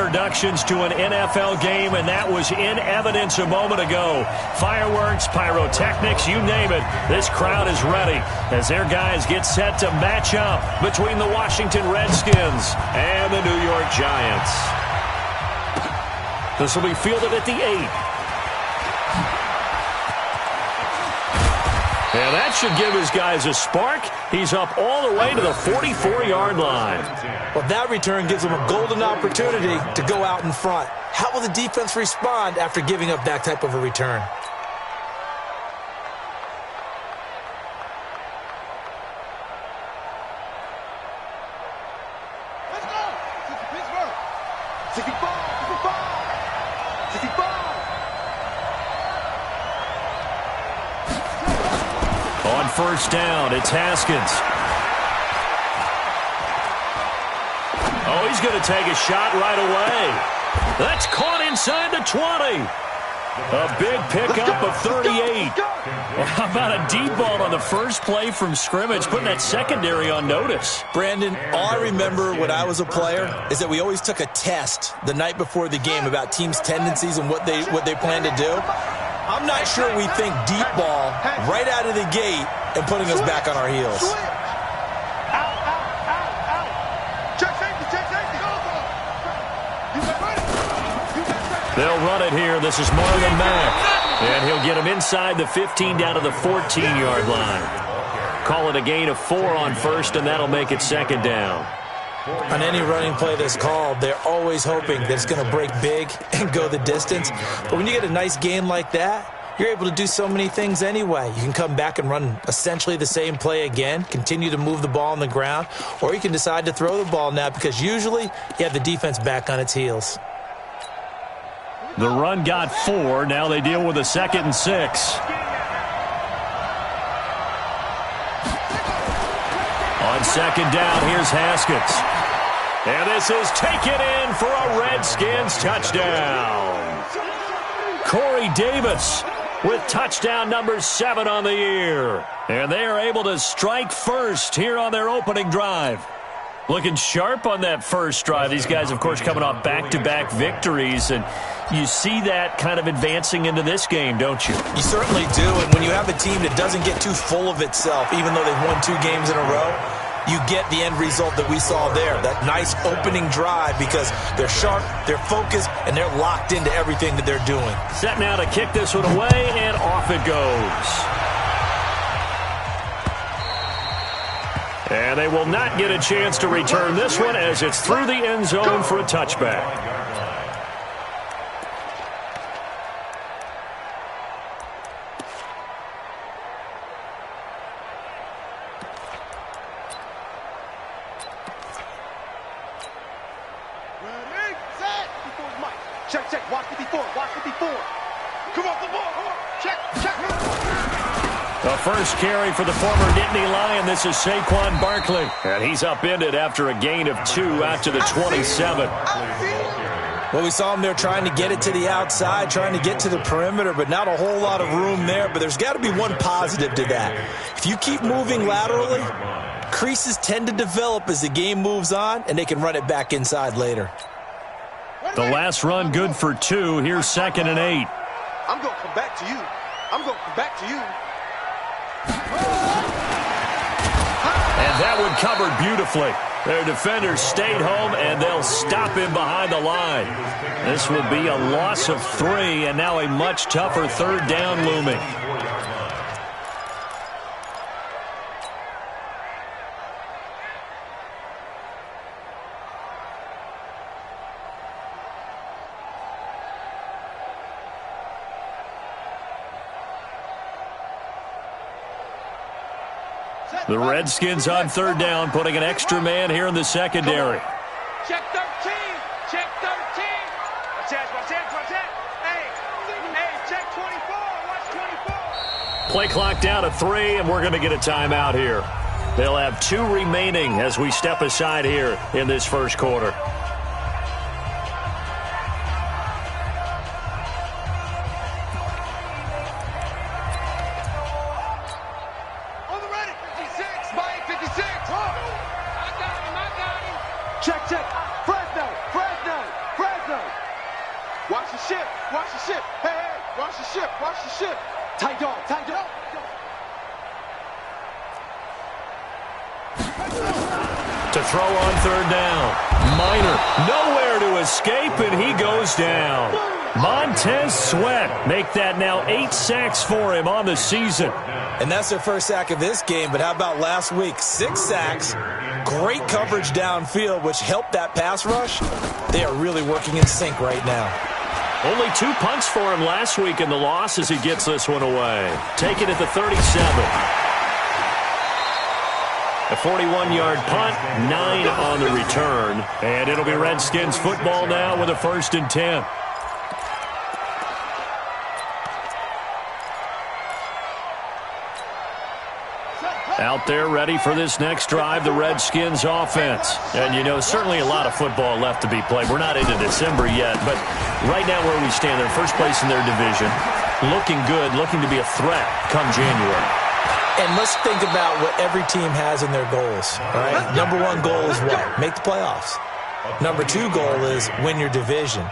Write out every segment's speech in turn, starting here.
introductions to an NFL game, and that was in evidence a moment ago. Fireworks, pyrotechnics, you name it. This crowd is ready as their guys get set to match up between the Washington Redskins and the New York Giants. This will be fielded at the 8. And that should give his guys a spark. He's up all the way to the 44-yard line. Well, that return gives them a golden opportunity to go out in front. How will the defense respond after giving up that type of a return? Let's go! Pittsburgh! 65! 65! 65! On first down, it's Haskins. Oh, he's going to take a shot right away. That's caught inside the 20. A big pickup of 38. How about a deep ball on the first play from scrimmage, putting that secondary on notice? Brandon, all I remember when I was a player is that we always took a test the night before the game about teams' tendencies and what they plan to do. I'm not sure we think deep ball right out of the gate and putting us back on our heels. They'll run it here. This is Marlon Mack. And he'll get him inside the 15 down to the 14-yard line. Call it a gain of 4 on first, and that'll make it second down. On any running play that's called, they're always hoping that it's going to break big and go the distance. But when you get a nice gain like that, you're able to do so many things anyway. You can come back and run essentially the same play again, continue to move the ball on the ground, or you can decide to throw the ball now because usually you have the defense back on its heels. The run got 4. Now they deal with a 2nd and 6. On second down, here's Haskins. And this is taken in for a Redskins touchdown. Corey Davis with touchdown number 7 on the year. And they are able to strike first here on their opening drive. Looking sharp on that first drive. These guys, of course, coming off back-to-back victories. And you see that kind of advancing into this game, don't you? You certainly do. And when you have a team that doesn't get too full of itself, even though they've won 2 games in a row, you get the end result that we saw there. That nice opening drive because they're sharp, they're focused, and they're locked into everything that they're doing. Set now to kick this one away, and off it goes. And they will not get a chance to return this one as it's through the end zone for a touchback. Ready, set! Check, watch 54, watch 54. Come on, come on, check. The first carry for the former Nittany Lion. This is Saquon Barkley. And he's upended after a gain of 2 out to the 27. Well, we saw him there trying to get it to the outside, trying to get to the perimeter, but not a whole lot of room there. But there's got to be one positive to that. If you keep moving laterally, creases tend to develop as the game moves on, and they can run it back inside later. The last run good for 2. Here's 2nd and 8. I'm going to come back to you. I'm going to come back to you. And that one covered beautifully. Their defenders stayed home, and they'll stop him behind the line. This will be a loss of 3, and now a much tougher 3rd down looming. The Redskins on 3rd down, putting an extra man here in the secondary. Check 13. Check 13. Watch that. Hey, check 24. Watch 24. Play clock down to 3, and we're going to get a timeout here. They'll have 2 remaining as we step aside here in this first quarter. Check. Fresno. Watch the ship. Watch the ship. Hey, hey, watch the ship. Watch the ship. Tight dog. Tight dog. To throw on third down. Minor nowhere to escape, and he goes down. Montez Sweat make that now 8 sacks for him on the season. And that's their first sack of this game, but how about last week? 6 sacks, great coverage downfield, which helped that pass rush. They are really working in sync right now. Only 2 punts for him last week in the loss as he gets this one away. Take it at the 37. A 41-yard punt, 9 on the return. And it'll be Redskins football now with a 1st and 10. Out there ready for this next drive, the Redskins offense. And, you know, certainly a lot of football left to be played. We're not into December yet, but right now where we stand, they're first place in their division. Looking good, looking to be a threat come January. And let's think about what every team has in their goals, all right? Number 1 goal is what? Make the playoffs. Number 2 goal is win your division.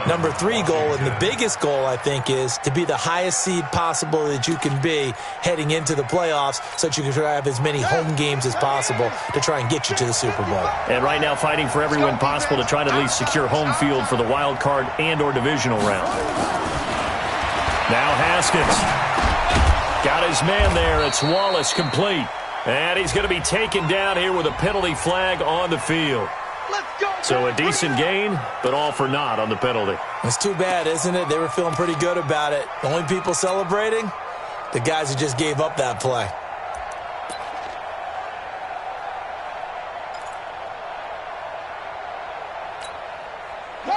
Number 3 goal, and the biggest goal, I think, is to be the highest seed possible that you can be heading into the playoffs so that you can try to have as many home games as possible to try and get you to the Super Bowl. And right now fighting for every win possible to try to at least secure home field for the wild card and or divisional round. Now Haskins. Got his man there. It's Wallace complete. And he's going to be taken down here with a penalty flag on the field. So a decent gain, but all for naught on the penalty. It's too bad, isn't it? They were feeling pretty good about it. The only people celebrating, the guys who just gave up that play.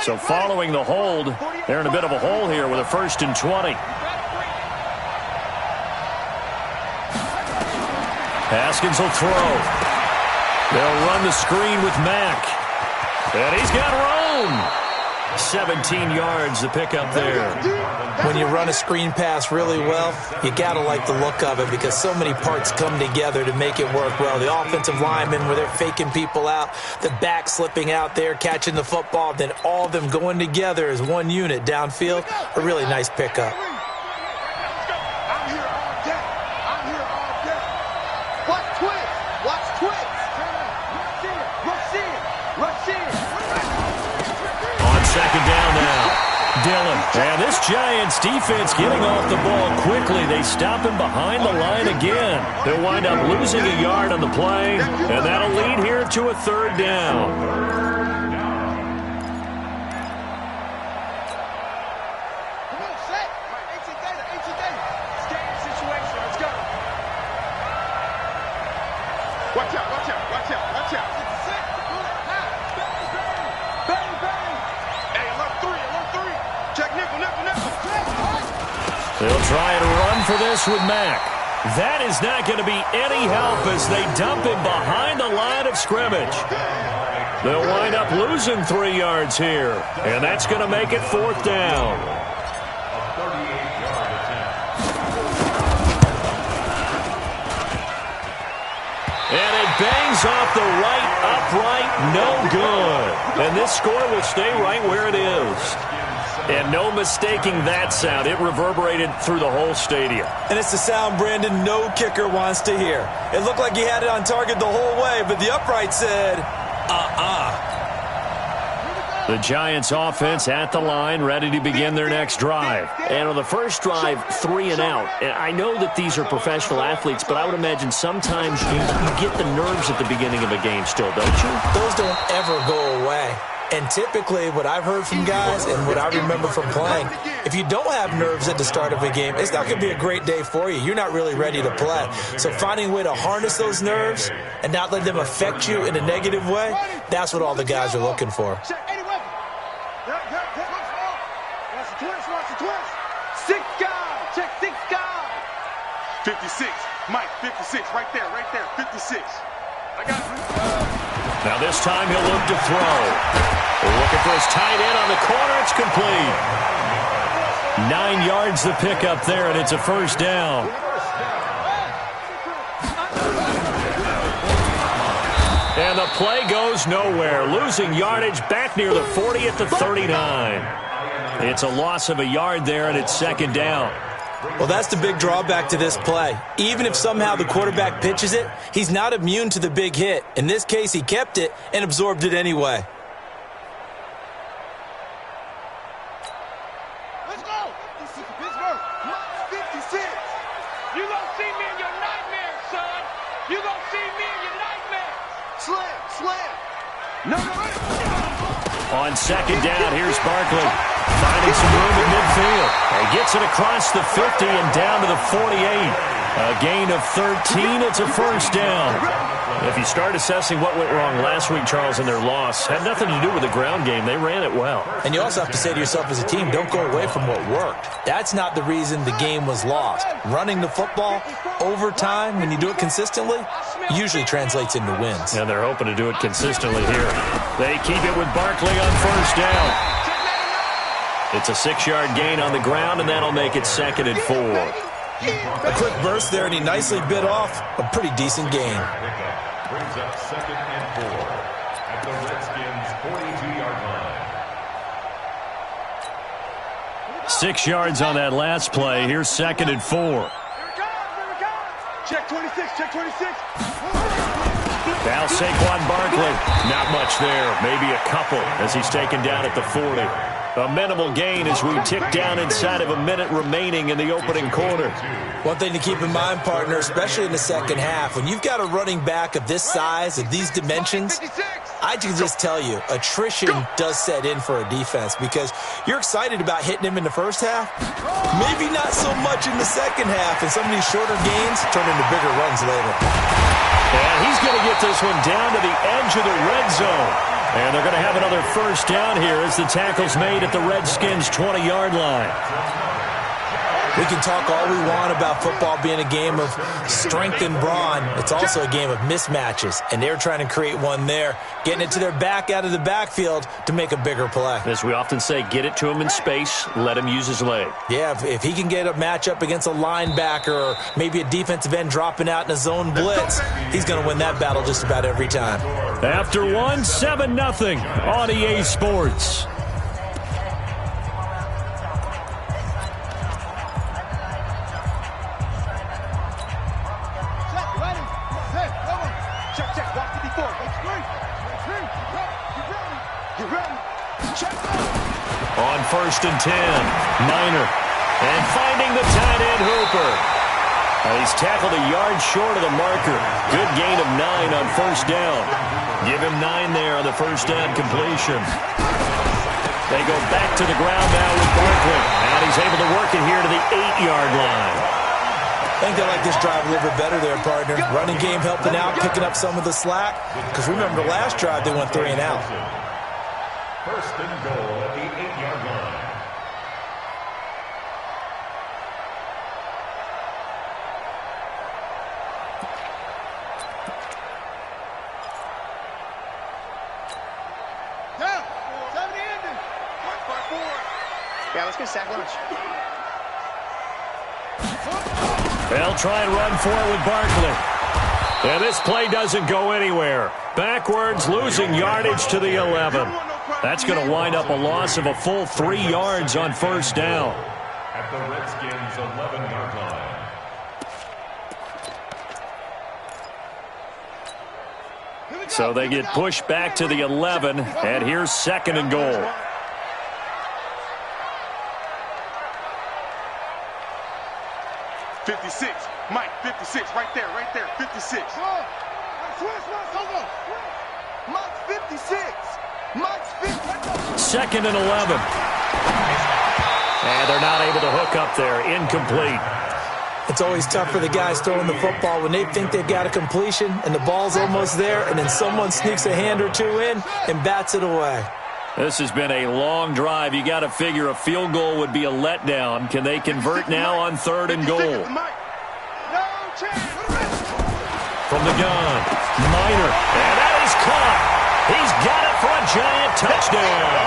So following the hold, they're in a bit of a hole here with a 1st and 20. Haskins will throw. They'll run the screen with Mack. And he's got room. 17 yards to pick up there. When you run a screen pass really well, you got to like the look of it because so many parts come together to make it work well. The offensive linemen where they're faking people out, the back slipping out there, catching the football, then all of them going together as one unit downfield. A really nice pickup. Second down now. Dillon. And this Giants defense getting off the ball quickly. They stop him behind the line again. They'll wind up losing a yard on the play, and that'll lead here to a 3rd down. Come on, set. HC data. Scan situation. Let's go. Watch out. They'll try and run for this with Mack. That is not going to be any help as they dump him behind the line of scrimmage. They'll wind up losing 3 yards here, and that's going to make it 4th down. And it bangs off the right upright, no good. And this score will stay right where it is. And no mistaking that sound. It reverberated through the whole stadium. And it's the sound Brandon no kicker wants to hear. It looked like he had it on target the whole way, but the upright said, The Giants offense at the line, ready to begin their next drive. And on the first drive, 3 and out. And I know that these are professional athletes, but I would imagine sometimes you get the nerves at the beginning of a game still, don't you? Those don't ever go away. And typically, what I've heard from guys and what I remember from playing, if you don't have nerves at the start of a game, it's not going to be a great day for you. You're not really ready to play. So finding a way to harness those nerves and not let them affect you in a negative way, that's what all the guys are looking for. Watch the twist. 6 guys. Check 6 guys. 56. Mike, 56. Right there. 56. I got it. Now this time he'll look to throw. We're looking for his tight end on the corner. It's complete. 9 yards to pick up there, and it's a 1st down. And the play goes nowhere. Losing yardage back near the 40 at the 39. It's a loss of a yard there, and it's second down. Well, that's the big drawback to this play. Even if somehow the quarterback pitches it, he's not immune to the big hit. In this case, he kept it and absorbed it anyway. Let's go. Pittsburgh. 56. You gonna see me in your nightmares, son. You gonna see me in your nightmares. Slam. No. On second down, here's Barkley. Finding some room at midfield. He gets it across the 50 and down to the 48. A gain of 13. It's a first down. If you start assessing what went wrong last week, Charles, in their loss, had nothing to do with the ground game. They ran it well. And you also have to say to yourself as a team, don't go away from what worked. That's not the reason the game was lost. Running the football over time, when you do it consistently, usually translates into wins. And they're hoping to do it consistently here. They keep it with Barkley on first down. It's a 6-yard gain on the ground, and that'll make it 2nd and 4. A quick burst there, and he nicely bit off a pretty decent gain. Brings up 2nd and 4 at the Redskins' 42-yard line. 6 yards on that last play. Here's 2nd and 4. Check 26. Now Saquon Barkley. Not much there. Maybe a couple as he's taken down at the 40. A minimal gain as we tick down inside of a minute remaining in the opening quarter. One thing to keep in mind, partner, especially in the second half, when you've got a running back of this size, of these dimensions, I can just tell you, attrition does set in for a defense because you're excited about hitting him in the first half. Maybe not so much in the second half, and some of these shorter gains turn into bigger runs later. And he's going to get this one down to the edge of the red zone. And they're going to have another first down here as the tackle's made at the Redskins' 20-yard line. We can talk all we want about football being a game of strength and brawn. It's also a game of mismatches, and they're trying to create one there, getting it to their back out of the backfield to make a bigger play. As we often say, get it to him in space, let him use his leg. Yeah, if he can get a matchup against a linebacker or maybe a defensive end dropping out in a zone blitz, he's going to win that battle just about every time. After one, 7-0 on EA Sports. On 1st and 10, Miner. And finding the tight end, Hooper. He's tackled a yard short of the marker. Good gain of 9 on first down. Give him 9 there on the first down completion. They go back to the ground now with Barkley. And he's able to work it here to the 8-yard line. I think they like this drive a little bit better there, partner. Running game helping out, picking up some of the slack. Because remember, the last drive they went 3 and out. 1st and goal at the 8-yard line. Yeah, let's get sack lunch. They'll try and run for it with Barkley. And this play doesn't go anywhere. Backwards, losing yardage to the 11. That's going to wind up a loss of a full 3 yards on first down. At the Redskins' 11-yard line. So they get pushed back to the 11, and here's 2nd and goal. Mike, 56, right there, 56. Mike's 56. Mike's 56. 2nd and 11. And they're not able to hook up there. Incomplete. It's always tough for the guys throwing the football when they think they've got a completion and the ball's almost there, and then someone sneaks a hand or two in and bats it away. This has been a long drive. You got to figure a field goal would be a letdown. Can they convert now on 3rd and goal? From the gun, Miner, and that is caught. He's got it for a giant touchdown.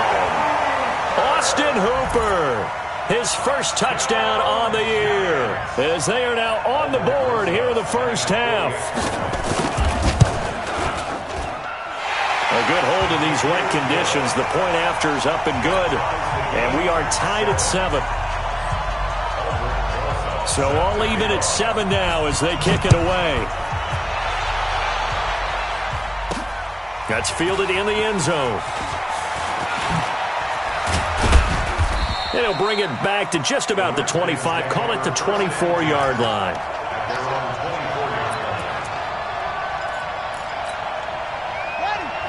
Austin Hooper, his first touchdown on the year, as they are now on the board here in the first half. A good hold in these wet conditions. The point after is up and good. And we are tied at 7. So all even at 7 now as they kick it away. That's fielded in the end zone. And he'll bring it back to just about the 25. Call it the 24-yard line.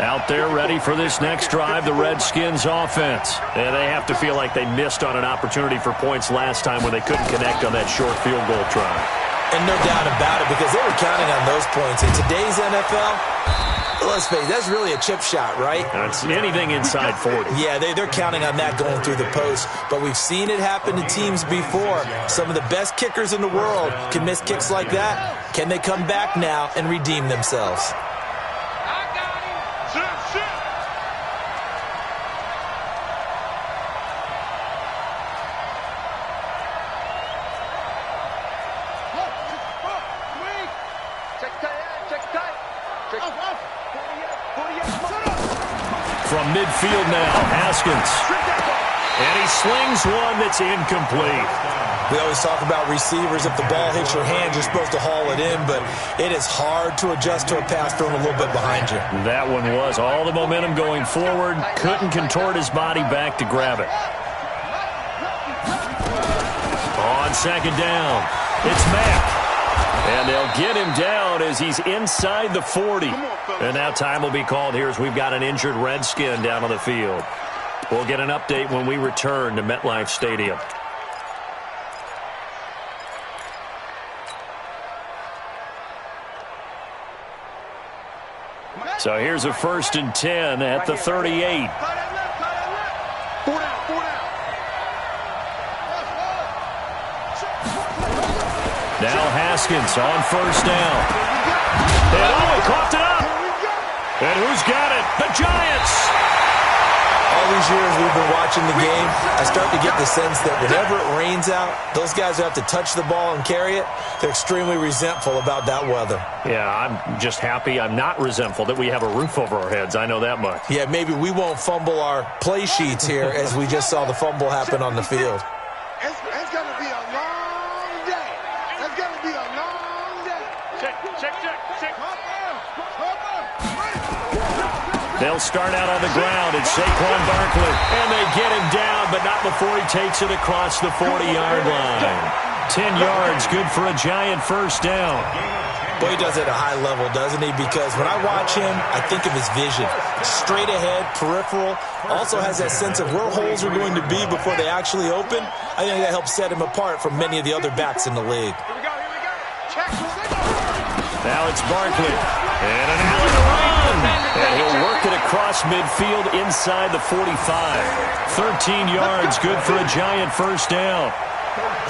Out there ready for this next drive, the Redskins offense. And they have to feel like they missed on an opportunity for points last time when they couldn't connect on that short field goal try. And no doubt about it, because they were counting on those points. In today's NFL, let's face it, that's really a chip shot, right? That's anything inside 40. Yeah, they're counting on that going through the post. But we've seen it happen to teams before. Some of the best kickers in the world can miss kicks like that. Can they come back now and redeem themselves? From midfield now, Haskins. And he slings one that's incomplete. We always talk about receivers. If the ball hits your hand, you're supposed to haul it in, but it is hard to adjust to a pass thrown a little bit behind you. That one was all the momentum going forward. Couldn't contort his body back to grab it. On second down, it's Mack. And they'll get him down as he's inside the 40. And now time will be called here as we've got an injured Redskin down on the field. We'll get an update when we return to MetLife Stadium. So here's a 1st and 10 at the 38. Now Haskins on 1st down. And he coughed it up. And who's got it? The Giants. All these years we've been watching the game, I start to get the sense that whenever it rains out, those guys who have to touch the ball and carry it, they're extremely resentful about that weather. Yeah, I'm just happy I'm not resentful that we have a roof over our heads. I know that much. Yeah, maybe we won't fumble our play sheets here as we just saw the fumble happen on the field. It's going to be a long day. It's going to be a long day. Check. They'll start out on the ground. It's Saquon Barkley. And they get him down, but not before he takes it across the 40-yard line. 10 yards, good for a Giant 1st down. Boy, he does it at a high level, doesn't he? Because when I watch him, I think of his vision. Straight ahead, peripheral. Also has that sense of where holes are going to be before they actually open. I think that helps set him apart from many of the other backs in the league. Here we go. Check. Now it's Barkley. And an alley to run. And he'll work it across midfield inside the 45. 13 yards, good for a Giant 1st down.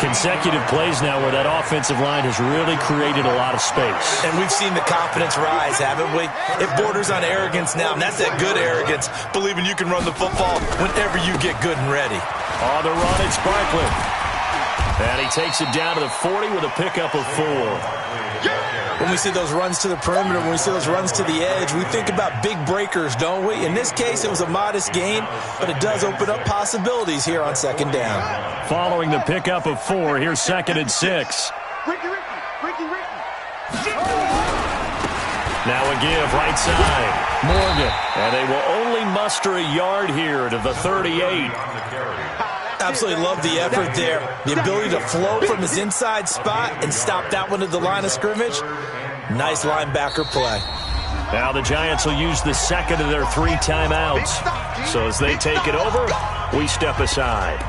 Consecutive plays now where that offensive line has really created a lot of space. And we've seen the confidence rise, haven't we? It borders on arrogance now, and that's that good arrogance, believing you can run the football whenever you get good and ready. On the run, it's Barkley. And he takes it down to the 40 with a pickup of 4. When we see those runs to the perimeter, when we see those runs to the edge, we think about big breakers, don't we? In this case, it was a modest gain, but it does open up possibilities here on 2nd down. Following the pickup of 4, here's 2nd and 6. Ricky. Now a give right side. Morgan. And they will only muster a yard here to the 38. Absolutely love the effort there. The ability to flow from his inside spot and stop that one at the line of scrimmage. Nice linebacker play. Now the Giants will use the 2nd of their 3 timeouts. So as they take it over, we step aside.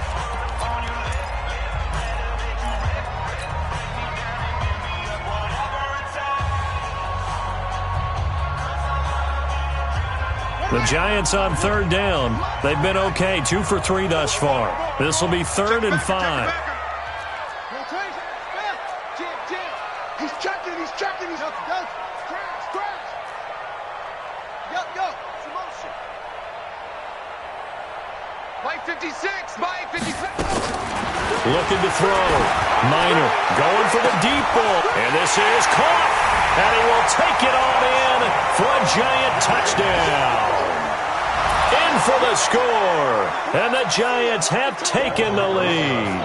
The Giants on 3rd down. They've been okay, 2 for 3 thus far. This will be 3rd and 5. He's checking. Scratch. Go. It's motion. By 56. Looking to throw. Minor going for the deep ball. And this is caught. And he will take it on in for a Giant touchdown. In for the score. And the Giants have taken the lead.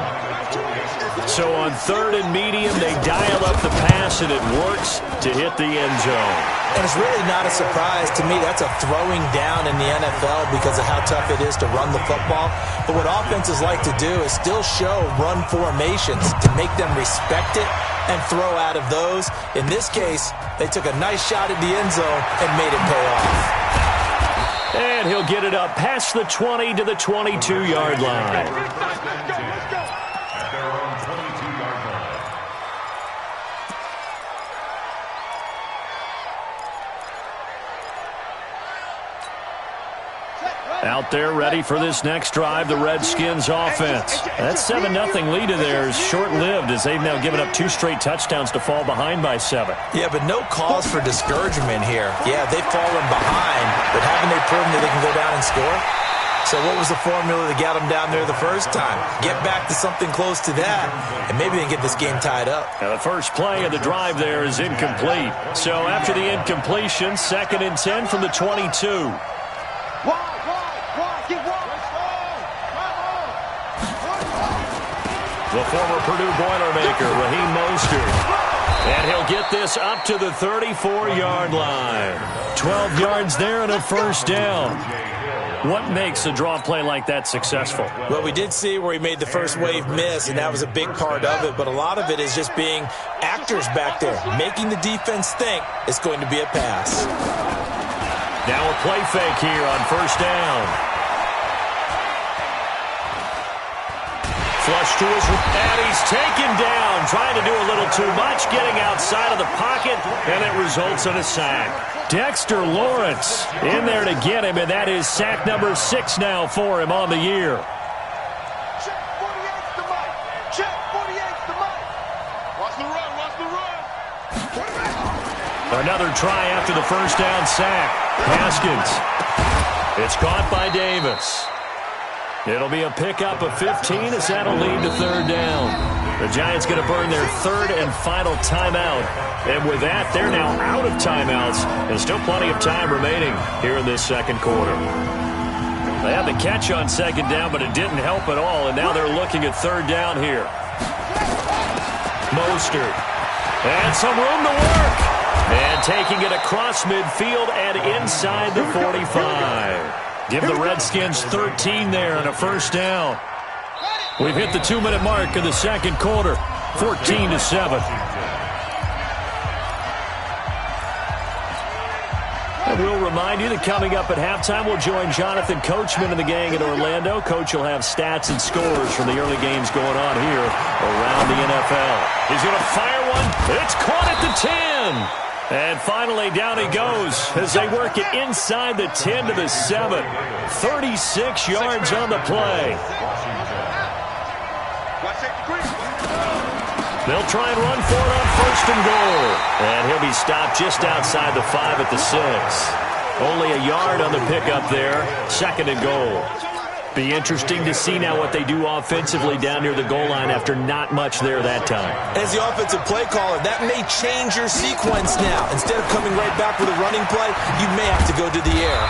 So on 3rd and medium, they dial up the pass, and it works to hit the end zone. And it's really not a surprise to me. That's a throwing down in the NFL because of how tough it is to run the football. But what offenses like to do is still show run formations to make them respect it and throw out of those. In this case, they took a nice shot at the end zone and made it pay off. And he'll get it up past the 20 to the 22-yard line. Out there ready for this next drive, the Redskins offense. That 7-0 lead of theirs short-lived as they've now given up 2 straight touchdowns to fall behind by 7. Yeah, but no cause for discouragement here. Yeah, they've fallen behind, but haven't they proven that they can go down and score? So what was the formula that got them down there the first time? Get back to something close to that, and maybe they can get this game tied up. Now the first play of the drive there is incomplete. So after the incompletion, 2nd and 10 from the 22. The former Purdue Boilermaker, Raheem Mostert. And he'll get this up to the 34-yard line. 12 yards there and a first down. What makes a draw play like that successful? Well, we did see where he made the first wave miss, and that was a big part of it. But a lot of it is just being actors back there, making the defense think it's going to be a pass. Now a play fake here on first down. Flush to his, and he's taken down, trying to do a little too much, getting outside of the pocket, and it results in a sack. Dexter Lawrence in there to get him, and that is sack number 6 now for him on the year. Check 48's the mic. Check 48's the mic. Watch the run, watch the run. Another try after the first down sack. Haskins. It's caught by Davis. It'll be a pickup of 15 as that'll lead to 3rd down. The Giants going to burn their 3rd and final timeout. And with that, they're now out of timeouts. And still plenty of time remaining here in this 2nd quarter. They had the catch on 2nd down, but it didn't help at all. And now they're looking at 3rd down here. Mostert. And some room to work. And taking it across midfield and inside the 45. Give the Redskins 13 there and a first down. We've hit the 2-minute mark of the 2nd quarter, 14-7. And we'll remind you that coming up at halftime, we'll join Jonathan Coachman and the gang in Orlando. Coach will have stats and scores from the early games going on here around the NFL. He's going to fire one. It's caught at the 10. And finally, down he goes as they work it inside the 10 to the 7. 36 yards on the play. They'll try and run for it on 1st and goal. And he'll be stopped just outside the 5 at the 6. Only a yard on the pickup there. 2nd and goal. Be interesting to see now what they do offensively down near the goal line after not much there that time. As the offensive play caller, that may change your sequence now. Instead of coming right back with a running play, you may have to go to the air.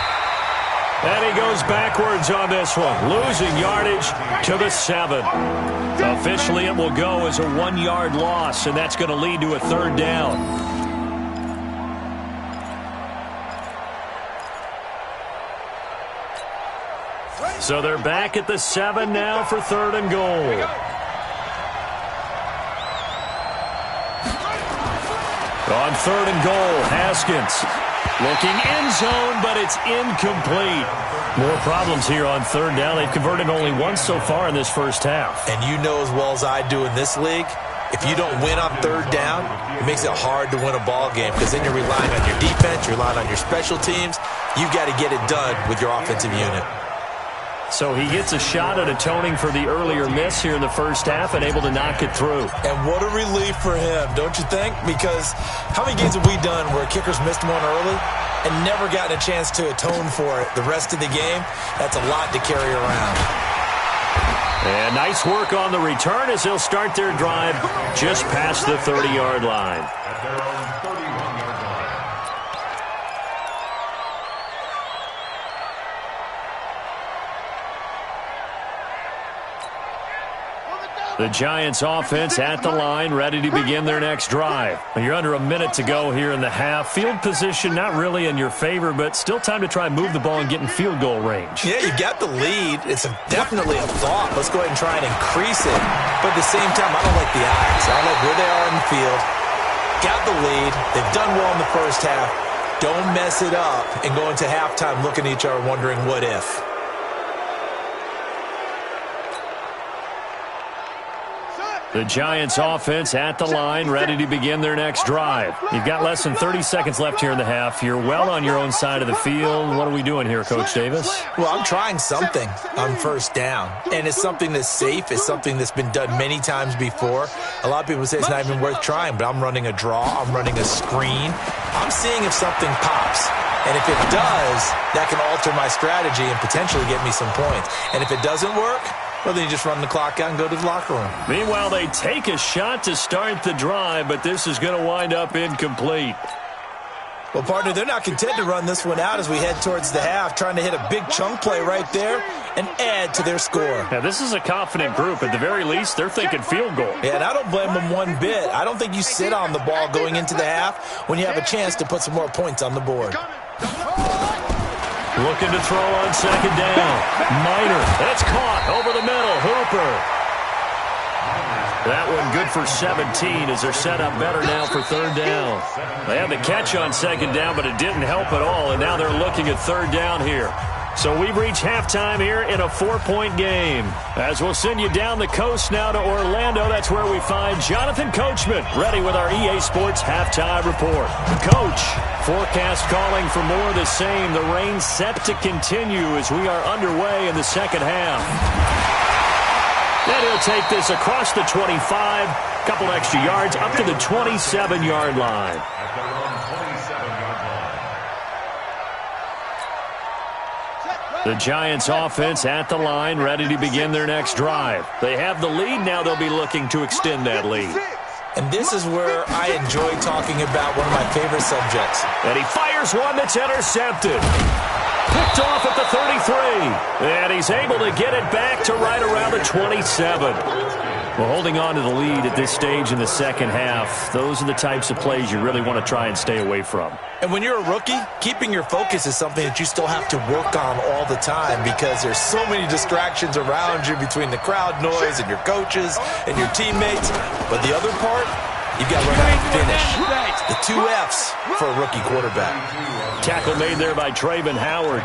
And he goes backwards on this one, losing yardage to the 7. Officially, it will go as a 1-yard loss, and that's going to lead to a 3rd down. So they're back at the 7 now for 3rd and goal. On 3rd and goal, Haskins looking end zone, but it's incomplete. More problems here on 3rd down. They've converted only once so far in this first half. And you know as well as I do in this league, if you don't win on 3rd down, it makes it hard to win a ball game because then you're relying on your defense, you're relying on your special teams. You've got to get it done with your offensive unit. So he gets a shot at atoning for the earlier miss here in the first half and able to knock it through. And what a relief for him, don't you think? Because how many games have we done where kickers missed one early and never gotten a chance to atone for it the rest of the game? That's a lot to carry around. And nice work on the return as they'll start their drive just past the 30-yard line. The Giants offense at the line, ready to begin their next drive. You're under a minute to go here in the half. Field position not really in your favor, but still time to try and move the ball and get in field goal range. Yeah, you got the lead. It's definitely a thought. Let's go ahead and try and increase it. But at the same time, I don't like the odds. I don't like where they are in the field. Got the lead. They've done well in the first half. Don't mess it up and go into halftime looking at each other wondering what if. The Giants offense at the line, ready to begin their next drive. You've got less than 30 seconds left here in the half. You're well on your own side of the field. What are we doing here, Coach Davis? Well, I'm trying something on first down, and it's something that's safe. It's something that's been done many times before. A lot of people say it's not even worth trying, but I'm running a draw. I'm running a screen. I'm seeing if something pops. And if it does, that can alter my strategy and potentially get me some points. And if it doesn't work, well, then you just run the clock out and go to the locker room. Meanwhile, they take a shot to start the drive, but this is going to wind up incomplete. Well, partner, they're not content to run this one out as we head towards the half, trying to hit a big chunk play right there and add to their score. Yeah, this is a confident group. At the very least, they're thinking field goal. Yeah, and I don't blame them one bit. I don't think you sit on the ball going into the half when you have a chance to put some more points on the board. Looking to throw on second down. Minor. That's caught over the middle. Hooper. That one good for 17 as they're set up better now for third down. They had the catch on second down, but it didn't help at all, and now they're looking at third down here. So we've reached halftime here in a 4-point game. As we'll send you down the coast now to Orlando, that's where we find Jonathan Coachman, ready with our EA Sports halftime report. Coach, forecast calling for more of the same. The rain set to continue as we are underway in the second half. Then he'll take this across the 25, couple extra yards, up to the 27-yard line. The Giants offense at the line, ready to begin their next drive. They have the lead. Now they'll be looking to extend that lead. And this is where I enjoy talking about one of my favorite subjects. And he fires one that's intercepted. Picked off at the 33. And he's able to get it back to right around the 27. Well, holding on to the lead at this stage in the second half, those are the types of plays you really want to try and stay away from. And when you're a rookie, keeping your focus is something that you still have to work on all the time because there's so many distractions around you between the crowd noise and your coaches and your teammates. But the other part, you've got to learn how to finish. The 2 F's for a rookie quarterback. Tackle made there by Trayvon Howard.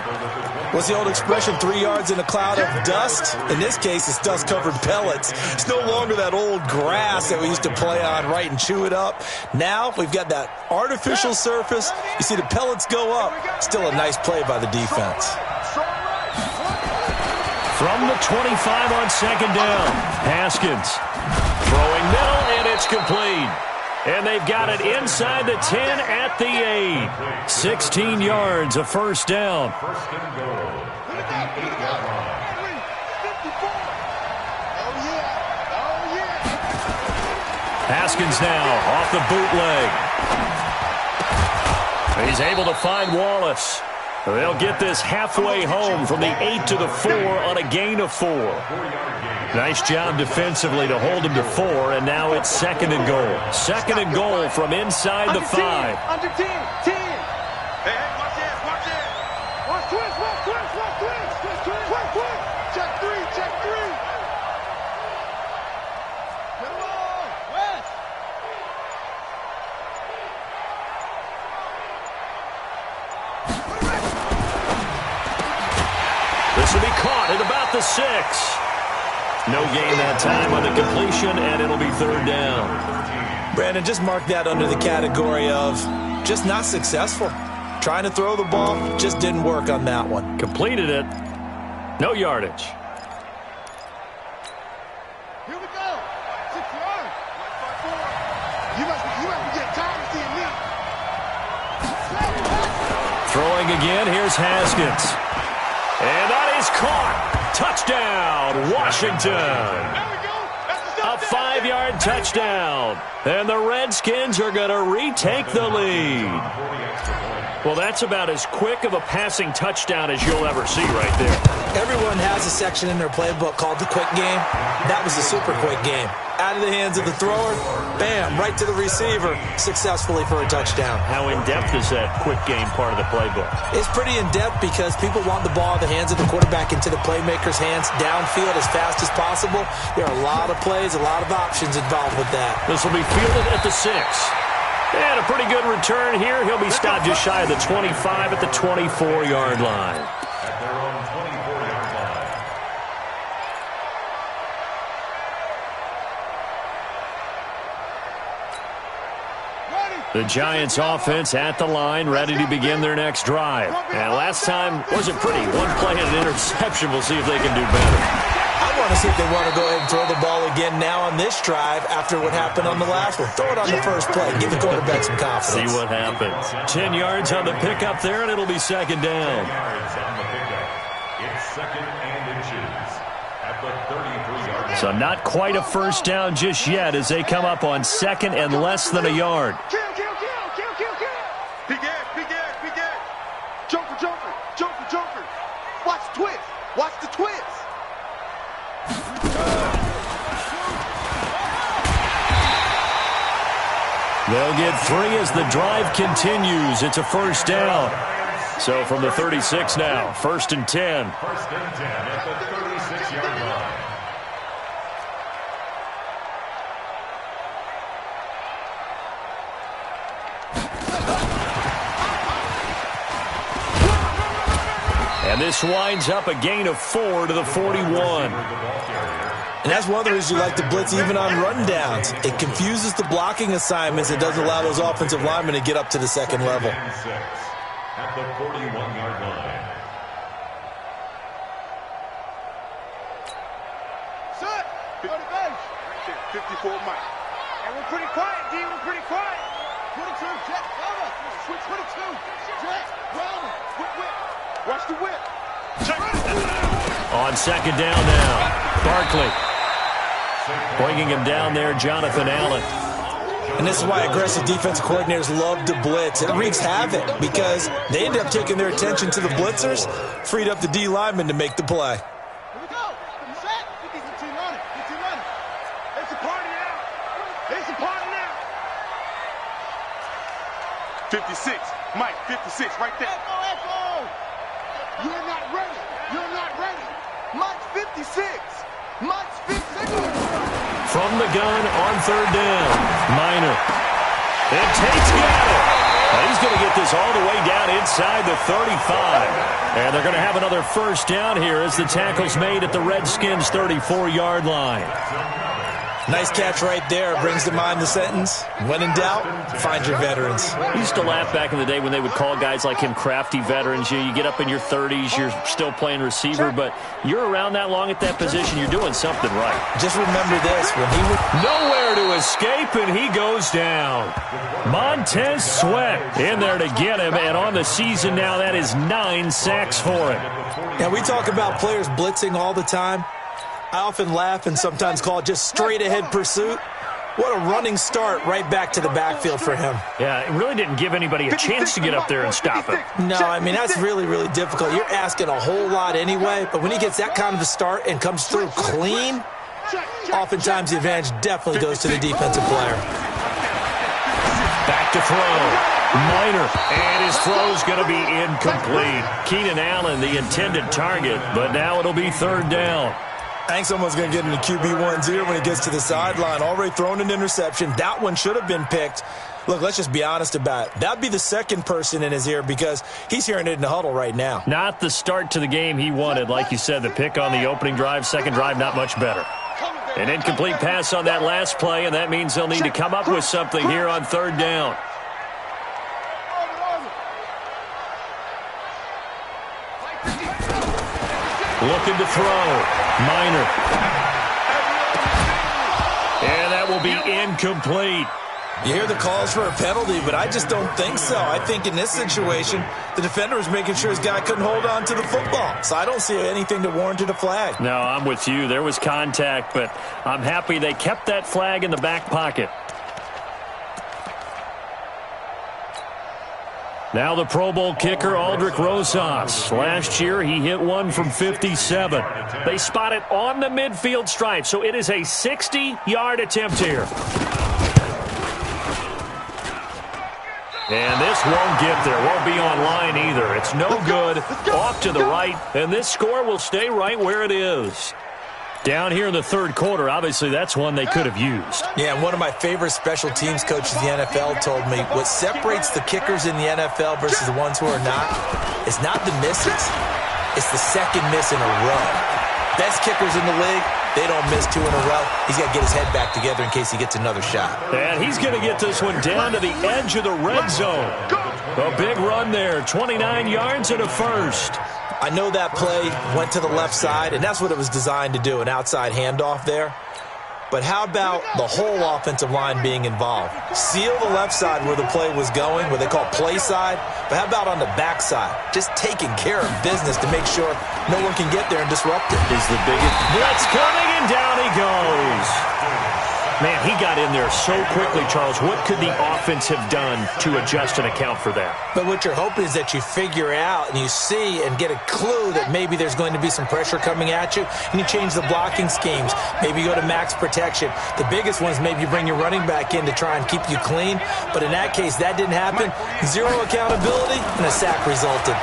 What's the old expression, 3 yards in a cloud of dust? In this case, it's dust-covered pellets. It's no longer that old grass that we used to play on, right, and chew it up. Now we've got that artificial surface. You see the pellets go up. Still a nice play by the defense. From the 25 on second down, Haskins throwing middle, and it's complete. And they've got it inside the 10 at the 8. 16 yards, a first down. First and goal at the 8-yard line. Haskins now off the bootleg. He's able to find Wallace. They'll get this halfway home from the 8 to the 4 on a gain of 4. Nice job defensively to hold him to 4, and now it's second and goal. Second and goal from inside the 5. Under 10, 10. Hey, watch this, watch this. Watch twist, watch twist, watch twist. Twist, twist. Check 3, check 3. Come on, West. This will be caught at about the 6. No gain that time on the completion, and it'll be third down. Brandon, just mark that under the category of just not successful. Trying to throw the ball, just didn't work on that one. Completed it. No yardage. Here we go. 6 yards. You must be getting tired of seeing me. Throwing again, here's Haskins. And that is caught. Touchdown, Washington. A 5-yard touchdown. And the Redskins are going to retake the lead. Well, that's about as quick of a passing touchdown as you'll ever see right there. Everyone has a section in their playbook called the quick game. That was the super quick game. Out of the hands of the thrower, bam, right to the receiver, successfully for a touchdown. How in-depth is that quick game part of the playbook? It's pretty in-depth because people want the ball in the hands of the quarterback into the playmaker's hands, downfield as fast as possible. There are a lot of plays, a lot of options involved with that. This will be fielded at the 6. And a pretty good return here. He'll be stopped just shy of the 25 at the 24-yard line. At their own 24-yard line. The Giants offense at the line, ready to begin their next drive. And last time wasn't pretty. One play and an interception. We'll see if they can do better. I want to see if they want to go ahead and throw the ball again now on this drive after what happened on the last one. Throw it on the first play. Give the quarterback some confidence. See what happens. 10 yards on the pickup there, and it'll be second down. 10 yards on the pickup. It's second and inches at the 33-yard line. So not quite a first down just yet as they come up on second and less than a yard. Kill. Big edge. Joker. Watch the twist. They'll get 3 as the drive continues. It's a first down. So from the 36 now, 1st and 10. 1st and 10 at the 36-yard line. And this winds up a gain of 4 to the 41. And that's one of the reasons you like to blitz even on rundowns. It confuses the blocking assignments. It doesn't allow those offensive linemen to get up to the second level. At the 41-yard line. Set. Go to base. Right there. 54 Mike. And we're pretty quiet, D. We're pretty quiet. 22, jet, cover. Switch 22. Jet, roll. Whip. Watch the whip. On second down now, Barkley. Bringing him down there, Jonathan Allen. And this is why aggressive defensive coordinators love to blitz. It wreaks havoc because they end up taking their attention to the blitzers, freed up the D lineman to make the play. Here we go. Set. 15 on it. It's a party now. 56. Mike, 56 right there. Echo. You're not ready. Mike's 56. From the gun on third down, Minor. And Tate's got it. He's going to get this all the way down inside the 35. And they're going to have another first down here as the tackle's made at the Redskins' 34-yard line. Nice catch right there. Brings to mind the sentence, when in doubt, find your veterans. We used to laugh back in the day when they would call guys like him crafty veterans. You get up in your 30s, you're still playing receiver, but you're around that long at that position, you're doing something right. Just remember this, when he was nowhere to escape, and he goes down. Montez Sweat in there to get him, and on the season now, that is 9 sacks for him. Now, we talk about players blitzing all the time. I often laugh and sometimes call it just straight-ahead pursuit. What a running start right back to the backfield for him. Yeah, it really didn't give anybody a chance to get up there and stop him. No, I mean, that's really, really difficult. You're asking a whole lot anyway, but when he gets that kind of a start and comes through clean, oftentimes the advantage definitely goes to the defensive player. Back to throw. Minor, and his throw's going to be incomplete. Keenan Allen, the intended target, but now it'll be third down. I think someone's going to get into QB1's ear when he gets to the sideline. Already thrown an interception. That one should have been picked. Look, let's just be honest about it. That'd be the second person in his ear because he's hearing it in the huddle right now. Not the start to the game he wanted. Like you said, the pick on the opening drive, second drive, not much better. An incomplete pass on that last play, and that means they'll need to come up with something here on third down. Looking to throw. Minor. And that will be incomplete. You hear the calls for a penalty, but I just don't think so. I think in this situation, the defender was making sure his guy couldn't hold on to the football. So I don't see anything that warranted a flag. No, I'm with you. There was contact, but I'm happy they kept that flag in the back pocket. Now the Pro Bowl kicker, Aldrich Rosas. Last year, he hit one from 57. They spot it on the midfield stripe, so it is a 60-yard attempt here. And this won't get there. Won't be on line either. It's no good. Off to the right, and this score will stay right where it is. Down here in the third quarter, obviously that's one they could have used. Yeah, and one of my favorite special teams coaches in the NFL told me what separates the kickers in the NFL versus the ones who are not is not the misses. It's the second miss in a row. Best kickers in the league, they don't miss two in a row. He's got to get his head back together in case he gets another shot. And he's going to get this one down to the edge of the red zone. A big run there, 29 yards and a first. I know that play went to the left side, and that's what it was designed to do, an outside handoff there. But how about the whole offensive line being involved? Seal the left side where the play was going, what they call play side. But how about on the back side? Just taking care of business to make sure no one can get there and disrupt it. Is the biggest blitz coming, and down he goes. Man, he got in there so quickly, Charles. What could the offense have done to adjust and account for that? But what you're hoping is that you figure out and you see and get a clue that maybe there's going to be some pressure coming at you, and you change the blocking schemes. Maybe you go to max protection. The biggest one is maybe you bring your running back in to try and keep you clean. But in that case, that didn't happen. Zero accountability, and a sack resulted.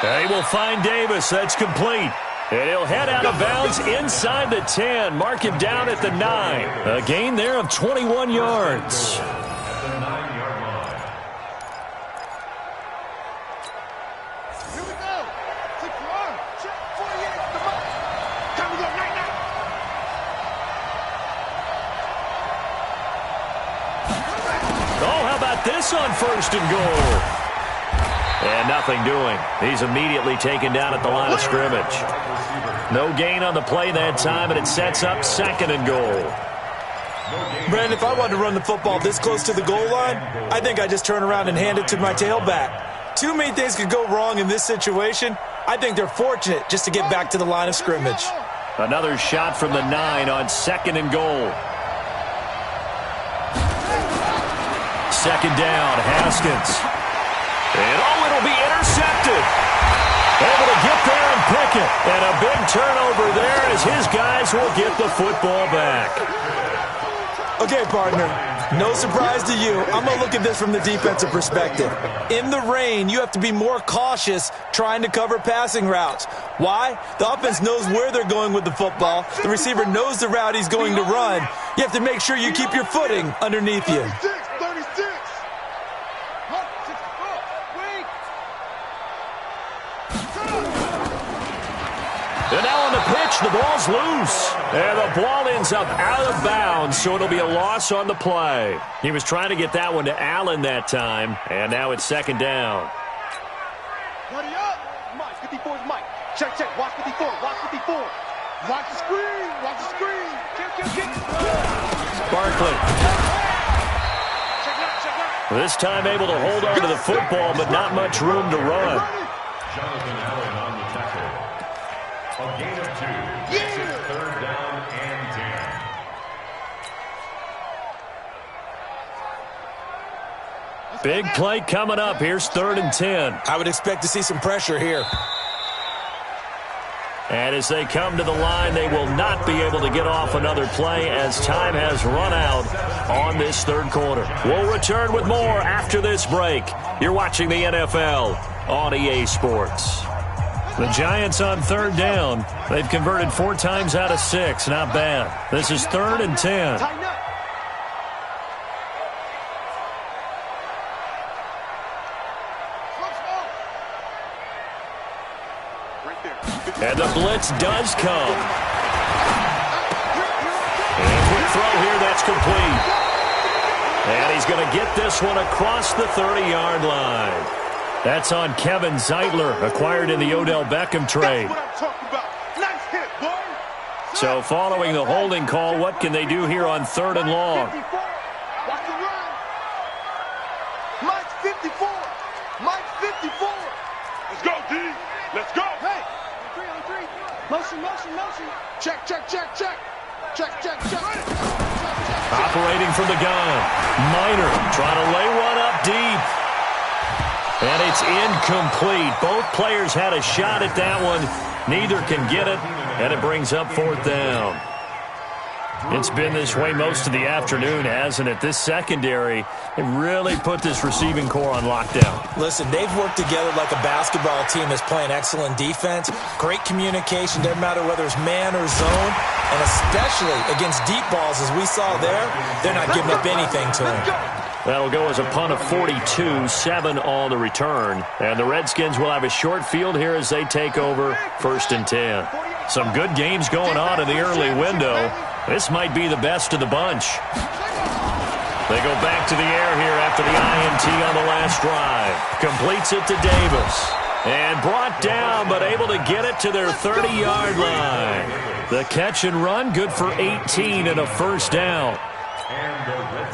They will find Davis. That's complete. And he'll head out of bounds inside the 10. Mark him down at the 9. A gain there of 21 yards. At the 9-yard line. Here we go. Take your arm. Check. 48. Come on. Time to go. Night, night. Oh, how about this on first and goal? And nothing doing. He's immediately taken down at the line of scrimmage. No gain on the play that time, and it sets up second and goal. Brandon, if I wanted to run the football this close to the goal line, I think I'd just turn around and hand it to my tailback. Too many things could go wrong in this situation. I think they're fortunate just to get back to the line of scrimmage. Another shot from the 9 on second and goal. Second down, Haskins. And it'll be intercepted. Able to get there and pick it. And a big turnover there as his guys will get the football back. Okay, partner, no surprise to you. I'm going to look at this from the defensive perspective. In the rain, you have to be more cautious trying to cover passing routes. Why? The offense knows where they're going with the football. The receiver knows the route he's going to run. You have to make sure you keep your footing underneath you. 36. And now on the pitch, the ball's loose. And the ball ends up out of bounds, so it'll be a loss on the play. He was trying to get that one to Allen that time, and now it's second down. Ready up. Mike, 54 is Mike. Check, check. Watch 54. Watch 54. Watch the screen. Watch the screen. Kick. Barkley. Check out. This time able to hold on to the football, but not much room to run. Jonathan Allen on the tackle. A gain of 2. Makes it third down and 10. Big play coming up. Here's third and 10. I would expect to see some pressure here. And as they come to the line, they will not be able to get off another play as time has run out on this third quarter. We'll return with more after this break. You're watching the NFL on EA Sports. The Giants on third down. They've converted 4 times out of 6. Not bad. This is third and 10. Tighten up. And the blitz does come. And quick throw here, that's complete. And he's going to get this one across the 30-yard line. That's on Kevin Zeitler, acquired in the Odell Beckham trade. That's what I'm talking about. Nice hit, boy. So following the holding call, what can they do here on third and long? 54. Watch the run. Mike's 54. Mike's 54. Let's go, D. Let's go. Hey. On three. Motion. Check. Check. Operating from the gun. Minor trying to lay one up deep. And it's incomplete. Both players had a shot at that one. Neither can get it, and it brings up 4th down. It's been this way most of the afternoon, hasn't it? This secondary, it really put this receiving core on lockdown. Listen, they've worked together like a basketball team that's playing excellent defense. Great communication, doesn't matter whether it's man or zone. And especially against deep balls, as we saw there, they're not giving up anything to them. That'll go as a punt of 42, 7 on the return. And the Redskins will have a short field here as they take over 1st and 10. Some good games going on in the early window. This might be the best of the bunch. They go back to the air here after the INT on the last drive. Completes it to Davis. And brought down, but able to get it to their 30-yard line. The catch and run, good for 18 and a 1st down.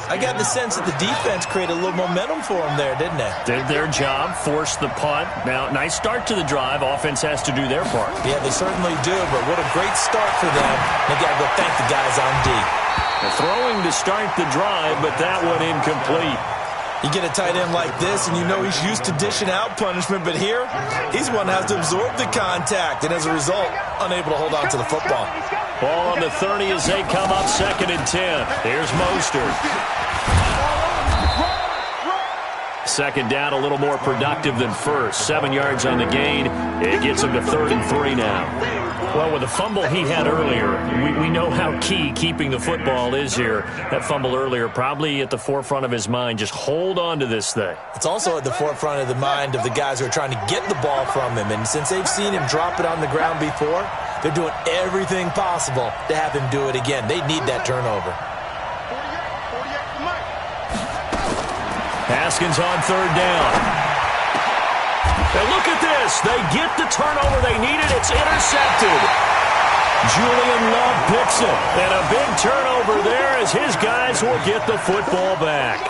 I got the sense that the defense created a little momentum for them there, didn't they? Did their job, forced the punt. Now, nice start to the drive. Offense has to do their part. Yeah, they certainly do, but what a great start for them. They got to go thank the guys on D. Throwing to start the drive, but that one incomplete. You get a tight end like this, and you know he's used to dishing out punishment, but here, he's one that has to absorb the contact, and as a result, unable to hold on to the football. Ball on the 30 as they come up 2nd and 10. Here's Mostert. 2nd down, a little more productive than first. 7 yards on the gain. It gets him to 3rd and 3 now. Well, with the fumble he had earlier, we know how key keeping the football is here. That fumble earlier probably at the forefront of his mind. Just hold on to this thing. It's also at the forefront of the mind of the guys who are trying to get the ball from him. And since they've seen him drop it on the ground before, they're doing everything possible to have him do it again. They need that turnover. Haskins on 3rd down. And look at this. They get the turnover they needed. It's intercepted. Julian Love picks it. And a big turnover there as his guys will get the football back.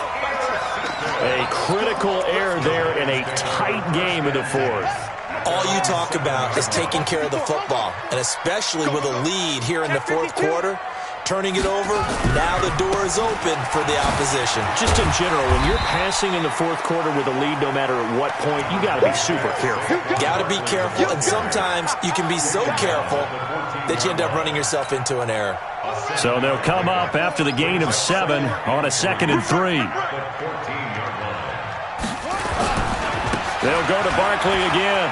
A critical error there in a tight game in the 4th. All you talk about is taking care of the football, and especially with a lead here in the 4th quarter. Turning it over, now the door is open for the opposition. Just in general, when you're passing in the 4th quarter with a lead, no matter at what point, you got to be super careful. Got to be careful, and sometimes you can be so careful that you end up running yourself into an error. So they'll come up after the gain of 7 on a 2nd and 3. They'll go to Barkley again.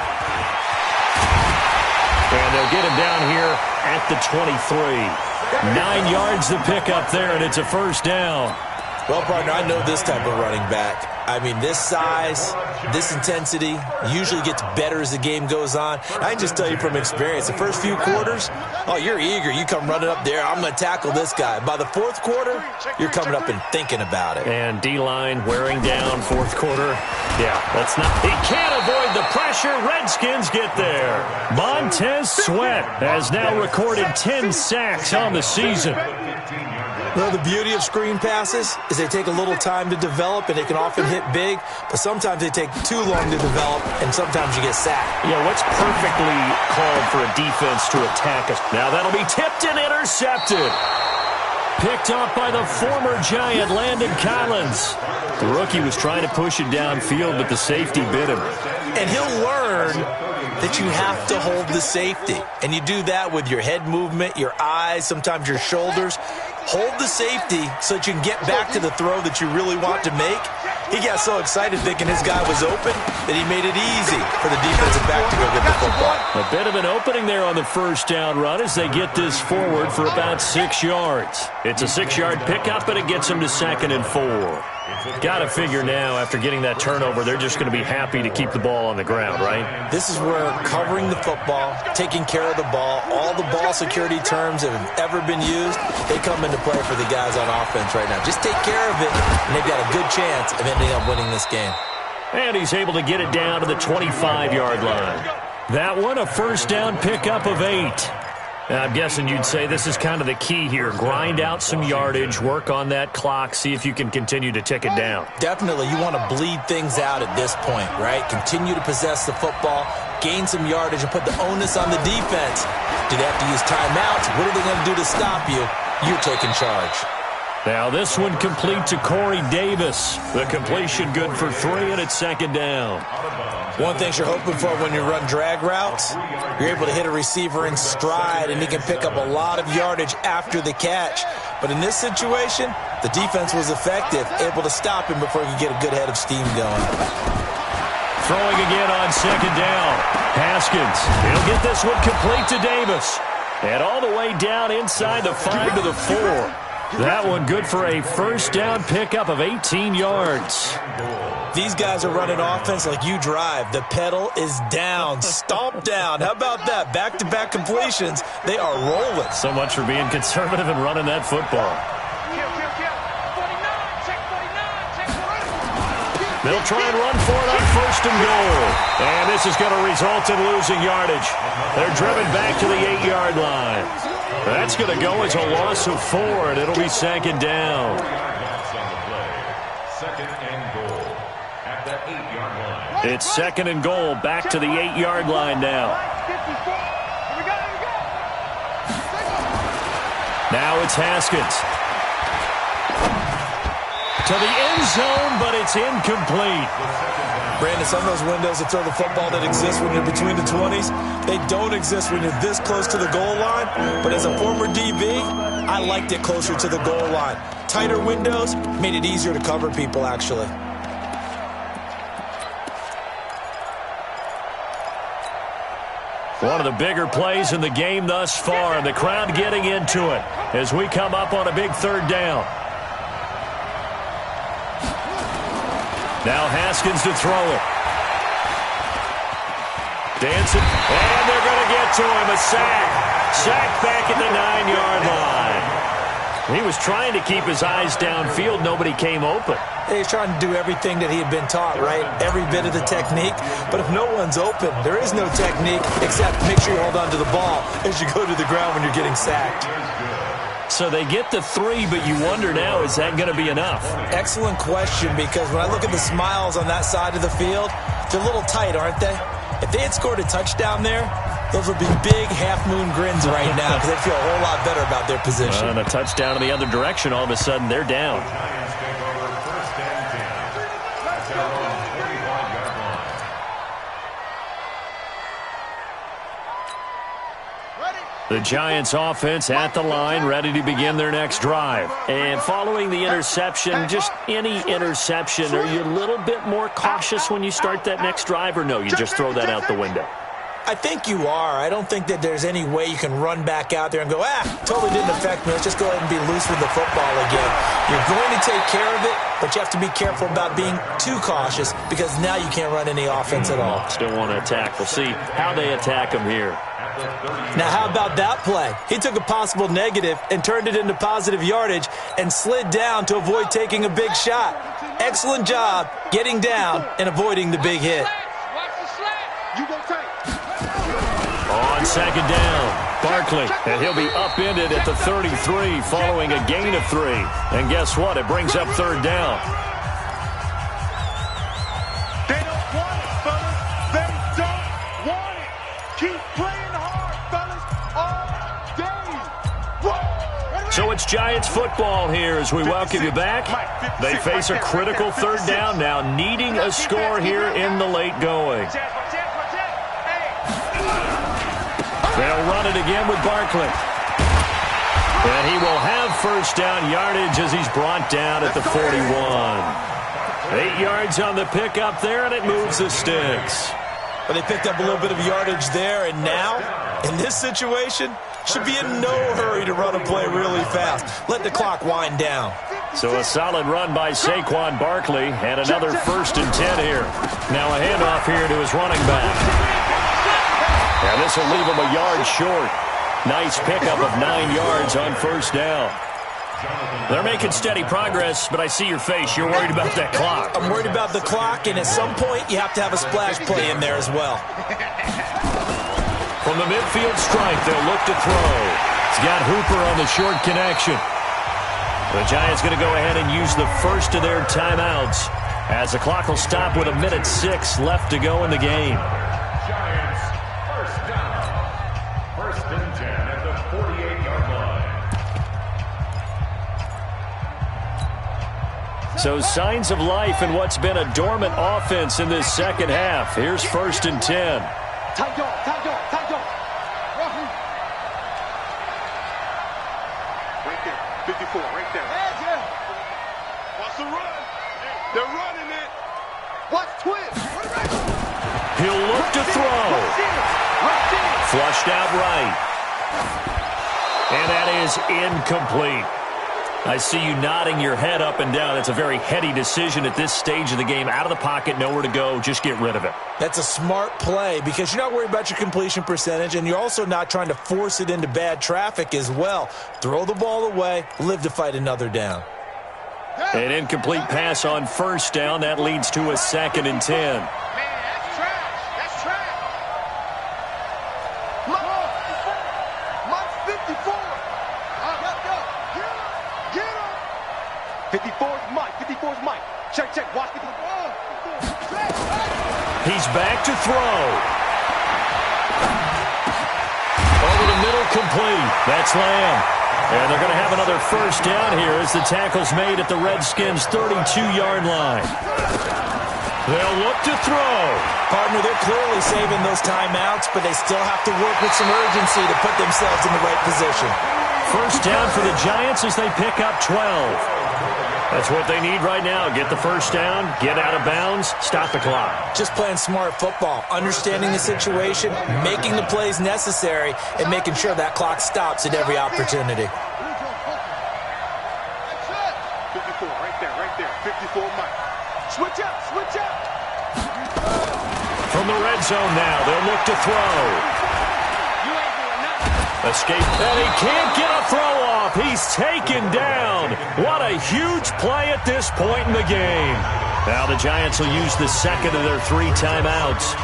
And they'll get him down here at the 23. 9 yards to pick up there, and it's a 1st down. Well, partner, I know this type of running back. I mean, this size, this intensity usually gets better as the game goes on. I can just tell you from experience, the first few quarters, oh, you're eager. You come running up there, I'm going to tackle this guy. By the 4th quarter, you're coming up and thinking about it. And D-line wearing down 4th quarter. Yeah, that's not... He can't avoid the pressure. Redskins get there. Montez Sweat has now recorded 10 sacks on the season. Well, the beauty of screen passes is they take a little time to develop, and they can often hit big, but sometimes they take too long to develop, and sometimes you get sacked. Yeah, what's perfectly called for a defense to attack us? Now that'll be tipped and intercepted. Picked off by the former Giant, Landon Collins. The rookie was trying to push it downfield, but the safety bit him. And he'll learn that you have to hold the safety. And you do that with your head movement, your eyes, sometimes your shoulders. Hold the safety so that you can get back to the throw that you really want to make. He got so excited thinking his guy was open that he made it easy for the defensive back to go get the football. A bit of an opening there on the 1st down run as they get this forward for about 6 yards. It's a 6-yard pickup, and it gets them to 2nd and 4. Got to figure now, after getting that turnover, they're just going to be happy to keep the ball on the ground, right? This is where covering the football, taking care of the ball, all the ball security terms that have ever been used, they come into play for the guys on offense right now. Just take care of it, and they've got a good chance of ending up winning this game. And he's able to get it down to the 25-yard line. That one, a 1st down pickup of 8. I'm guessing you'd say this is kind of the key here. Grind out some yardage, work on that clock, see if you can continue to tick it down. Definitely. You want to bleed things out at this point, right? Continue to possess the football, gain some yardage, and put the onus on the defense. Do they have to use timeouts? What are they going to do to stop you? You're taking charge. Now this one complete to Corey Davis. The completion good for 3, and it's second down. One thing you're hoping for when you run drag routes, you're able to hit a receiver in stride, and he can pick up a lot of yardage after the catch. But in this situation, the defense was effective, able to stop him before he could get a good head of steam going. Throwing again on second down. Haskins, he'll get this one complete to Davis. And all the way down inside the 5 to the 4. That one good for a first down pickup of 18 yards. These guys are running offense like you drive. The pedal is down, stomp down. How about that? Back-to-back completions. They are rolling. So much for being conservative and running that football. They'll try and run for it on first and goal. And this is going to result in losing yardage. They're driven back to the 8-yard line. That's going to go as a loss of 4, and it'll be second down. Second and goal at the 8-yard line. It's second and goal, back to the 8-yard line now. Now it's Haskins. To the end zone, but it's incomplete. Brandon, some of those windows that throw the football that exist when you're between the 20s, they don't exist when you're this close to the goal line. But as a former DB, I liked it closer to the goal line. Tighter windows made it easier to cover people, actually. One of the bigger plays in the game thus far, and the crowd getting into it as we come up on a big third down. Now Haskins to throw it. Dancing, and they're going to get to him. A sack. Sack back at the 9-yard line. He was trying to keep his eyes downfield. Nobody came open. He's trying to do everything that he had been taught, right? Every bit of the technique. But if no one's open, there is no technique except make sure you hold on to the ball as you go to the ground when you're getting sacked. So they get the 3, but you wonder now, is that going to be enough? Excellent question, because when I look at the smiles on that side of the field, they're a little tight, aren't they? If they had scored a touchdown there, those would be big half-moon grins right now because they feel a whole lot better about their position. And a touchdown in the other direction, all of a sudden they're down. The Giants offense at the line, ready to begin their next drive. And following the interception, just any interception, are you a little bit more cautious when you start that next drive, or no, you just throw that out the window? I think you are. I don't think that there's any way you can run back out there and go, totally didn't affect me. Let's just go ahead and be loose with the football again. You're going to take care of it, but you have to be careful about being too cautious because now you can't run any offense at all. Still want to attack. We'll see how they attack them here. Now, how about that play? He took a possible negative and turned it into positive yardage and slid down to avoid taking a big shot. Excellent job getting down and avoiding the big hit. On second down, Barkley, and he'll be upended at the 33 following a gain of 3. And guess what? It brings up third down. They don't want it, fellas. They don't want it. Keep playing hard, fellas, all day. So it's Giants football here as we welcome you back. They face a critical third down now, needing a score here in the late going. They'll run it again with Barkley. And he will have first down yardage as he's brought down at the 41. 8 yards on the pickup there, and it moves the sticks. But they picked up a little bit of yardage there, and now, in this situation, should be in no hurry to run a play really fast. Let the clock wind down. So a solid run by Saquon Barkley, and another 1st and 10 here. Now a handoff here to his running back. And this will leave him a yard short. Nice pickup of 9 yards on first down. They're making steady progress, but I see your face. You're worried about that clock. I'm worried about the clock, and at some point, you have to have a splash play in there as well. From the midfield stripe, they'll look to throw. He's got Hooper on the short connection. The Giants going to go ahead and use the first of their timeouts as the clock will stop with 1:06 left to go in the game. Giants, first down. 1st and 10 at the 48-yard line. So signs of life in what's been a dormant offense in this second half. Here's 1st and 10. Tight dog, tight dog, tight dog. Right there, 54, right there. Watch the run. They're running it. Watch twist. He'll look to throw. Flushed out right. And that is incomplete. I see you nodding your head up and down. It's a very heady decision at this stage of the game. Out of the pocket, nowhere to go. Just get rid of it. That's a smart play because you're not worried about your completion percentage, and you're also not trying to force it into bad traffic as well. Throw the ball away, live to fight another down. An incomplete pass on 1st down. That leads to a 2nd and 10. Man, that's trash. That's trash. Mike's 54. Get him. 54 is Mike. 54 is Mike. Check, check. Watch 54. He's back to throw. Over the middle, complete. That's Lamb. And they're going to have another 1st down here as the tackle's made at the Redskins' 32-yard line. They'll look to throw. Partner, they're clearly saving those timeouts, but they still have to work with some urgency to put themselves in the right position. 1st down for the Giants as they pick up 12. That's what they need right now. Get the 1st down, get out of bounds, stop the clock. Just playing smart football, understanding the situation, making the plays necessary, and making sure that clock stops at every opportunity. 54, right there, 54 Mike. Switch up, switch up. From the red zone now, they'll look to throw. Escape, and he can't get a throw off. He's taken down. What a huge play at this point in the game. Now the Giants will use the 2nd of their 3 timeouts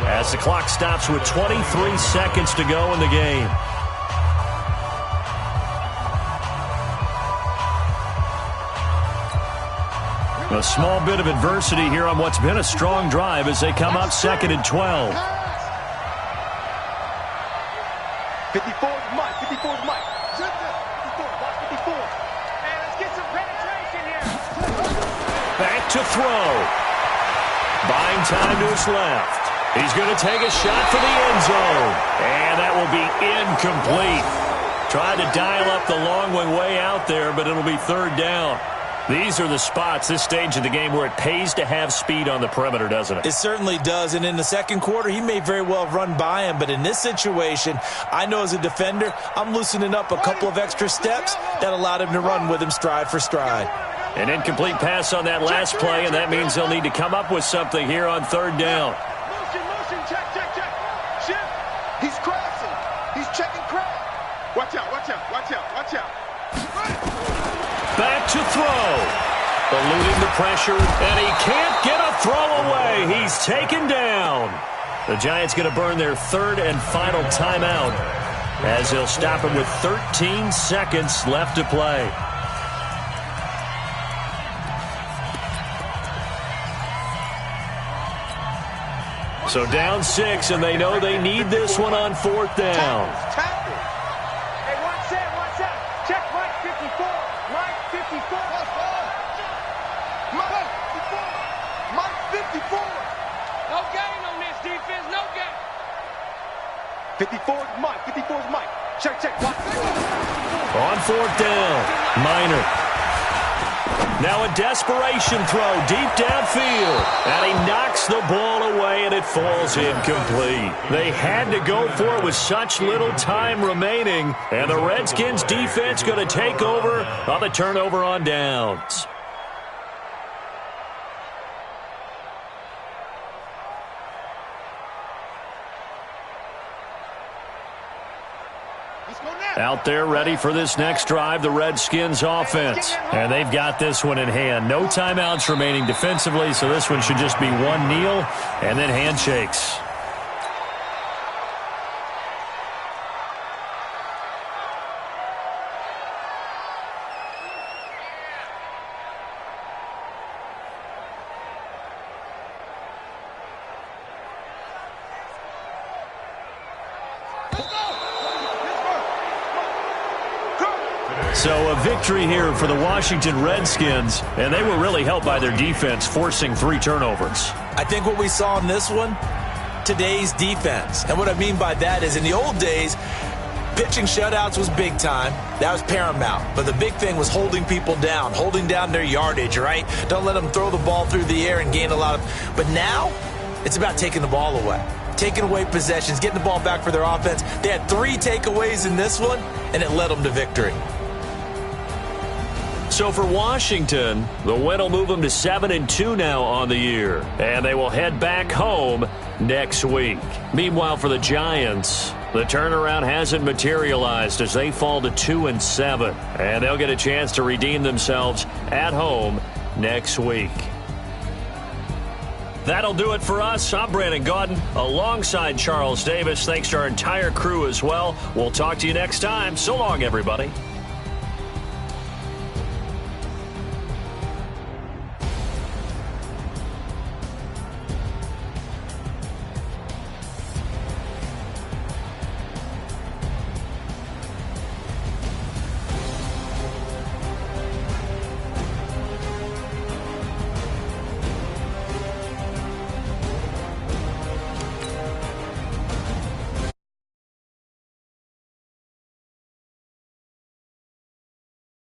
as the clock stops with 23 seconds to go in the game. A small bit of adversity here on what's been a strong drive as they come up 2nd and 12. 54 is Mike. 54 is Mike. 54, watch 54. And let's get some penetration here. Back to throw. Buying time to his left. He's going to take a shot for the end zone. And that will be incomplete. Tried to dial up the long way out there, but it'll be 3rd down. These are the spots, this stage of the game, where it pays to have speed on the perimeter, doesn't it? It certainly does, and in the 2nd quarter, he may very well run by him, but in this situation, I know as a defender, I'm loosening up a couple of extra steps that allowed him to run with him stride for stride. An incomplete pass on that last play, and that means they'll need to come up with something here on 3rd down. Motion, check, check, check. Shift. He's crashing. He's checking crash. Watch out, watch out, watch out, watch out. Back to throw. Eluding the pressure, and he can't get a throw away. He's taken down. The Giants going to burn their 3rd and final timeout as they'll stop him with 13 seconds left to play. So down 6, and they know they need this one on 4th down. Hey, one set. Check Mike 54. Mike 54. Mike 54. No gain on this defense. No gain. 54 is Mike. 54 is Mike. Check. Watch. On 4th down, Minor. Now a desperation throw deep downfield. And he knocks the ball away, and it falls incomplete. They had to go for it with such little time remaining. And the Redskins defense going to take over on the turnover on downs. Out there ready for this next drive, the Redskins offense. And they've got this one in hand. No timeouts remaining defensively, so this one should just be one kneel and then handshakes. So a victory here for the Washington Redskins, and they were really helped by their defense, forcing 3 turnovers. I think what we saw in this one, today's defense. And what I mean by that is in the old days, pitching shutouts was big time. That was paramount. But the big thing was holding people down, holding down their yardage, right? Don't let them throw the ball through the air and gain a lot of... But now, it's about taking the ball away. Taking away possessions, getting the ball back for their offense. They had 3 takeaways in this one, and it led them to victory. So for Washington, the win will move them to 7-2 now on the year. And they will head back home next week. Meanwhile, for the Giants, the turnaround hasn't materialized as they fall to 2-7. And they'll get a chance to redeem themselves at home next week. That'll do it for us. I'm Brandon Gaudin alongside Charles Davis. Thanks to our entire crew as well. We'll talk to you next time. So long, everybody.